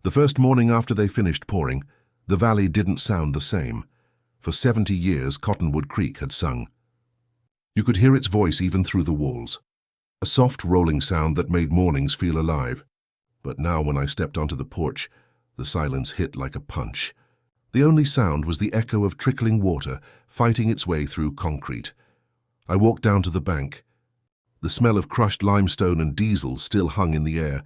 The first morning after they finished pouring, the valley didn't sound the same. For 70 years, Cottonwood Creek had sung. You could hear its voice even through the walls. A soft rolling sound that made mornings feel alive. But now when I stepped onto the porch, the silence hit like a punch. The only sound was the echo of trickling water fighting its way through concrete. I walked down to the bank. The smell of crushed limestone and diesel still hung in the air.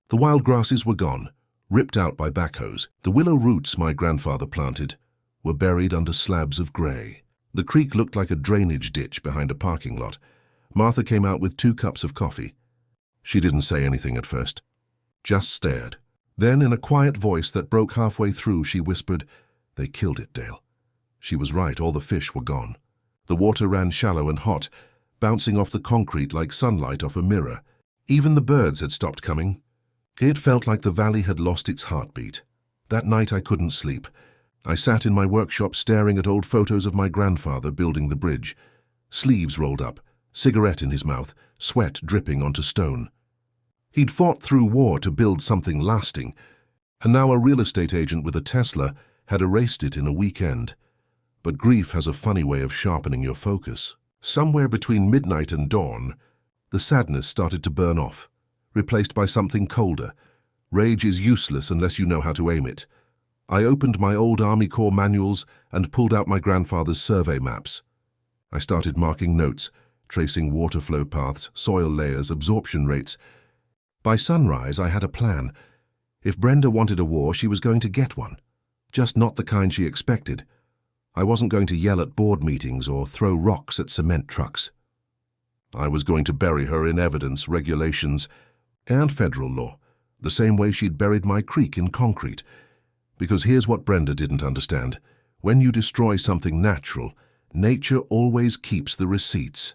The wild grasses were gone, ripped out by backhoes. The willow roots my grandfather planted were buried under slabs of grey. The creek looked like a drainage ditch behind a parking lot. Martha came out with 2 cups of coffee. She didn't say anything at first, just stared. Then, in a quiet voice that broke halfway through, she whispered, "They killed it, Dale." She was right, all the fish were gone. The water ran shallow and hot, bouncing off the concrete like sunlight off a mirror. Even the birds had stopped coming. It felt like the valley had lost its heartbeat. That night I couldn't sleep. I sat in my workshop staring at old photos of my grandfather building the bridge. Sleeves rolled up, cigarette in his mouth, sweat dripping onto stone. He'd fought through war to build something lasting, and now a real estate agent with a Tesla had erased it in a weekend. But grief has a funny way of sharpening your focus. Somewhere between midnight and dawn, the sadness started to burn off, replaced by something colder. Rage is useless unless you know how to aim it. I opened my old Army Corps manuals and pulled out my grandfather's survey maps. I started marking notes, tracing water flow paths, soil layers, absorption rates. By sunrise, I had a plan. If Brenda wanted a war, she was going to get one. Just not the kind she expected. I wasn't going to yell at board meetings or throw rocks at cement trucks. I was going to bury her in evidence, regulations, and federal law, the same way she'd buried my creek in concrete. Because here's what Brenda didn't understand. When you destroy something natural, nature always keeps the receipts.